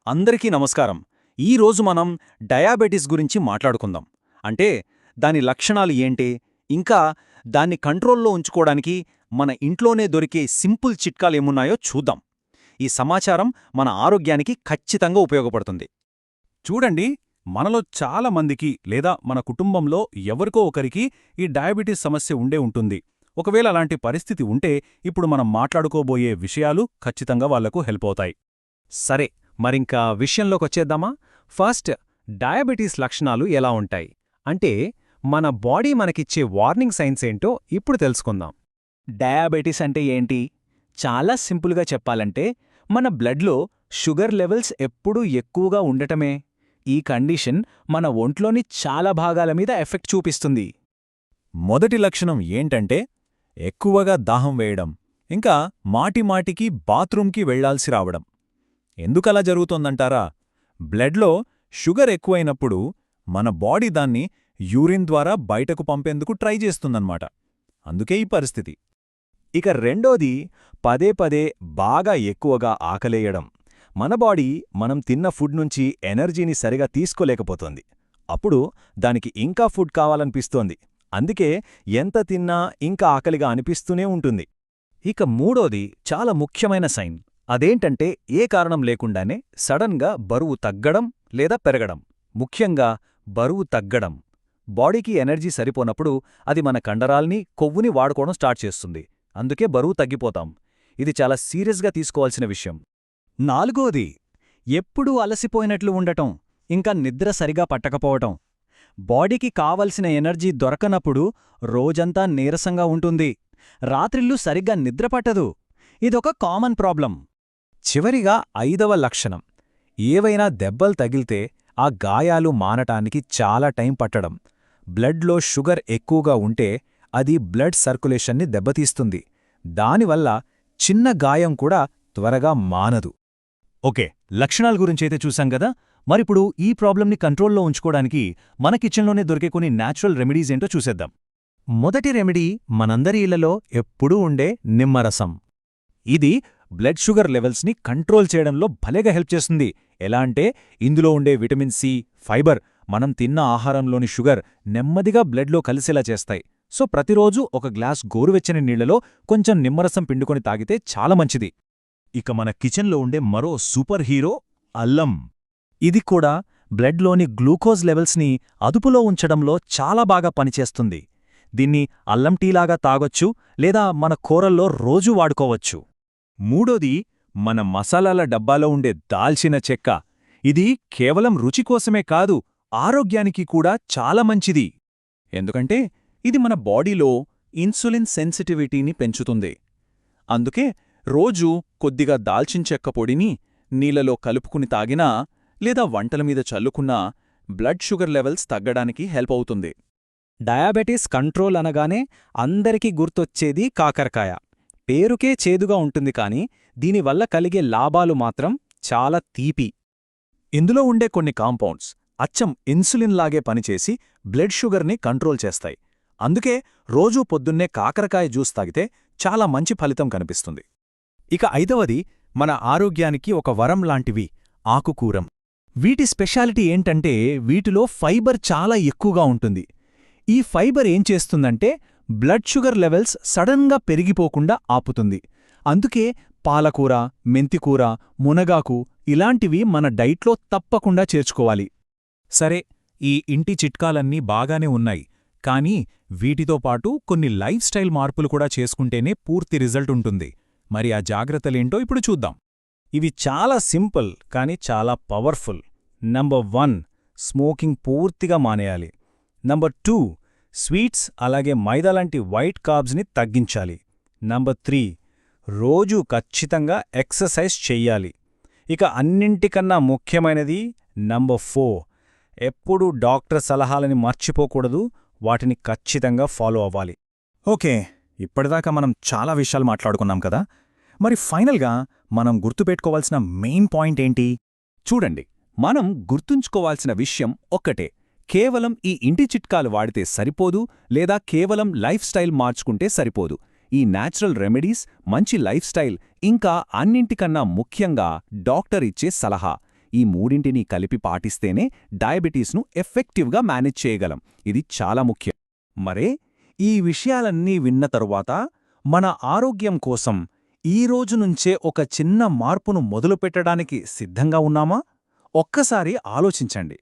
అందరికీ నమస్కారం. ఈరోజు మనం డయాబెటిస్ గురించి మాట్లాడుకుందాం. అంటే దాని లక్షణాలు ఏంటి, ఇంకా దాన్ని కంట్రోల్లో ఉంచుకోవడానికి మన ఇంట్లోనే దొరికే సింపుల్ చిట్కాలేమున్నాయో చూద్దాం. ఈ సమాచారం మన ఆరోగ్యానికి ఖచ్చితంగా ఉపయోగపడుతుంది. చూడండి, మనలో చాలా మందికి లేదా మన కుటుంబంలో ఎవరికో ఒకరికి ఈ డయాబెటీస్ సమస్య ఉండే ఉంటుంది. ఒకవేళ అలాంటి పరిస్థితి ఉంటే ఇప్పుడు మనం మాట్లాడుకోబోయే విషయాలు ఖచ్చితంగా వాళ్లకు హెల్ప్ అవుతాయి. సరే, మరింకా విషయంలోకొచ్చేద్దామా? ఫస్ట్, డయాబెటీస్ లక్షణాలు ఎలా ఉంటాయి అంటే మన బాడీ మనకిచ్చే వార్నింగ్ సైన్స్ ఏంటో ఇప్పుడు తెలుసుకుందాం. డయాబెటిస్ అంటే ఏంటి? చాలా సింపుల్గా చెప్పాలంటే మన బ్లడ్లో షుగర్ లెవెల్స్ ఎప్పుడూ ఎక్కువగా ఉండటమే. ఈ కండిషన్ మన ఒంట్లోని చాలా భాగాల మీద ఎఫెక్ట్ చూపిస్తుంది. మొదటి లక్షణం ఏంటంటే ఎక్కువగా దాహం వేయడం, ఇంకా మాటిమాటికి బాత్రూంకి వెళ్లాల్సి రావడం. ఎందుకలా జరుగుతోందంటారా? బ్లడ్లో షుగర్ ఎక్కువైనప్పుడు మన బాడీ దాన్ని యూరిన్ ద్వారా బయటకు పంపేందుకు ట్రై చేస్తుందన్నమాట. అందుకే ఈ పరిస్థితి. ఇక రెండోది, పదే పదే బాగా ఎక్కువగా ఆకలేయడం. మన బాడీ మనం తిన్న ఫుడ్ నుంచి ఎనర్జీని సరిగా తీసుకోలేకపోతోంది. అప్పుడు దానికి ఇంకా ఫుడ్ కావాలనిపిస్తోంది. అందుకే ఎంత తిన్నా ఇంకా ఆకలిగా అనిపిస్తూనే ఉంటుంది. ఇక మూడోది చాలా ముఖ్యమైన సైన్. అదేంటంటే ఏ కారణం లేకుండానే సడన్గా బరువు తగ్గడం లేదా పెరగడం. ముఖ్యంగా బరువు తగ్గడం. బాడీకి ఎనర్జీ సరిపోనప్పుడు అది మన కండరాల్ని, కొవ్వుని వాడుకోవడం స్టార్ట్ చేస్తుంది. అందుకే బరువు తగ్గిపోతాం. ఇది చాలా సీరియస్గా తీసుకోవాల్సిన విషయం. నాలుగోది, ఎప్పుడూ అలసిపోయినట్లు ఉండటం, ఇంకా నిద్ర సరిగా పట్టకపోవటం. బాడీకి కావలసిన ఎనర్జీ దొరకనప్పుడు రోజంతా నీరసంగా ఉంటుంది. రాత్రిళ్ళు సరిగ్గా నిద్రపట్టదు. ఇదొక కామన్ ప్రాబ్లం. చివరిగా ఐదవ లక్షణం, ఏవైనా దెబ్బలు తగిలితే ఆ గాయాలు మానటానికి చాలా టైం పట్టడం. బ్లడ్లో షుగర్ ఎక్కువగా ఉంటే అది బ్లడ్ సర్క్యులేషన్ని దెబ్బతీస్తుంది. దానివల్ల చిన్న గాయం కూడా త్వరగా మానదు. ఓకే, లక్షణాల గురించైతే చూసాం కదా. మరిప్పుడు ఈ ప్రాబ్లంని కంట్రోల్లో ఉంచుకోవడానికి మన కిచెన్లోనే దొరికే కొన్ని న్యాచురల్ రెమెడీస్ ఏంటో చూసేద్దాం. మొదటి రెమెడీ మనందరి ఇళ్లలో ఎప్పుడూ ఉండే నిమ్మరసం. ఇది బ్లడ్ షుగర్ లెవెల్స్ని కంట్రోల్ చేయడంలో భలేగా హెల్ప్ చేస్తుంది. ఎలా అంటే ఇందులో ఉండే విటమిన్ సి, ఫైబర్ మనం తిన్న ఆహారంలోని షుగర్ నెమ్మదిగా బ్లడ్లో కలిసేలా చేస్తాయి. సో ప్రతిరోజూ ఒక గ్లాస్ గోరువెచ్చని నీళ్లలో కొంచెం నిమ్మరసం పిండుకొని తాగితే చాలా మంచిది. ఇక మన కిచెన్లో ఉండే మరో సూపర్ హీరో అల్లం. ఇది కూడా బ్లడ్లోని గ్లూకోజ్ లెవెల్స్ని అదుపులో ఉంచడంలో చాలా బాగా పనిచేస్తుంది. దీన్ని అల్లం టీలాగా తాగొచ్చు లేదా మన కూరల్లో రోజూ వాడుకోవచ్చు. మూడోది, మన మసాలాల డబ్బాలో ఉండే దాల్చిన చెక్క. ఇది కేవలం రుచి కోసమే కాదు, ఆరోగ్యానికి కూడా చాలా మంచిది. ఎందుకంటే ఇది మన బాడీలో ఇన్సులిన్ సెన్సిటివిటీని పెంచుతుంది. అందుకే రోజూ కొద్దిగా దాల్చిన చెక్క పొడిని నీళ్లలో కలుపుకుని తాగినా లేదా వంటలమీద చల్లుకున్నా బ్లడ్ షుగర్ లెవెల్స్ తగ్గడానికి హెల్ప్ అవుతుంది. డయాబెటీస్ కంట్రోల్ అనగానే అందరికీ గుర్తొచ్చేది కాకరకాయ. పేరుకే చేదుగా ఉంటుంది కానీ దీనివల్ల కలిగే లాభాలు మాత్రం చాలా తీపి. ఇందులో ఉండే కొన్ని కాంపౌండ్స్ అచ్చం ఇన్సులిన్లాగే పనిచేసి బ్లడ్ షుగర్ని కంట్రోల్ చేస్తాయి. అందుకే రోజూ పొద్దున్నే కాకరకాయ జ్యూస్ తాగితే చాలా మంచి ఫలితం కనిపిస్తుంది. ఇక ఐదవది, మన ఆరోగ్యానికి ఒక వరం లాంటివి ఆకుకూరం. వీటి స్పెషాలిటీ ఏంటంటే వీటిలో ఫైబర్ చాలా ఎక్కువగా ఉంటుంది. ఈ ఫైబర్ ఏం చేస్తుందంటే బ్లడ్ షుగర్ లెవెల్స్ సడన్గా పెరిగిపోకుండా ఆపుతుంది. అందుకే పాలకూర, మెంతికూర, మునగాకు ఇలాంటివి మన డైట్లో తప్పకుండా చేర్చుకోవాలి. సరే, ఈ ఇంటి చిట్కాలన్నీ బాగానే ఉన్నాయి, కానీ వీటితో పాటు కొన్ని లైఫ్ స్టైల్ మార్పులు కూడా చేసుకుంటేనే పూర్తి రిజల్ట్ ఉంటుంది. మరి ఆ జాగ్రత్తలేంటో ఇప్పుడు చూద్దాం. ఇవి చాలా సింపుల్ కానీ చాలా పవర్ఫుల్. నంబర్ 1, స్మోకింగ్ పూర్తిగా మానేయాలి. నంబర్ 2, స్వీట్స్ అలాగే మైదా లాంటి వైట్ కార్బ్స్ని తగ్గించాలి. నంబర్ 3, రోజూ ఖచ్చితంగా ఎక్సర్సైజ్ చెయ్యాలి. ఇక అన్నింటికన్నా ముఖ్యమైనది నంబర్ 4, ఎప్పుడూ డాక్టర్ సలహాలని మర్చిపోకూడదు, వాటిని ఖచ్చితంగా ఫాలో అవ్వాలి. ఓకే, ఇప్పటిదాకా మనం చాలా విషయాలు మాట్లాడుకున్నాం కదా. మరి ఫైనల్గా మనం గుర్తుపెట్టుకోవాల్సిన మెయిన్ పాయింట్ ఏంటి? చూడండి, మనం గుర్తుంచుకోవాల్సిన విషయం ఒక్కటే. కేవలం ఈ ఇంటి చిట్కాలు వాడితే సరిపోదు, లేదా కేవలం లైఫ్ స్టైల్ మార్చుకుంటే సరిపోదు. ఈ న్యాచురల్ రెమెడీస్, మంచి లైఫ్ స్టైల్, ఇంకా అన్నింటికన్నా ముఖ్యంగా డాక్టర్ ఇచ్చే సలహా, ఈ మూడింటిని కలిపి పాటిస్తేనే డయాబెటీస్ను ఎఫెక్టివ్గా మేనేజ్ చేయగలం. ఇది చాలా ముఖ్యం. మరే ఈ విషయాలన్నీ విన్న తరువాత మన ఆరోగ్యం కోసం ఈ రోజు నుంచే ఒక చిన్న మార్పును మొదలుపెట్టడానికి సిద్ధంగా ఉన్నామా? ఒక్కసారి ఆలోచించండి.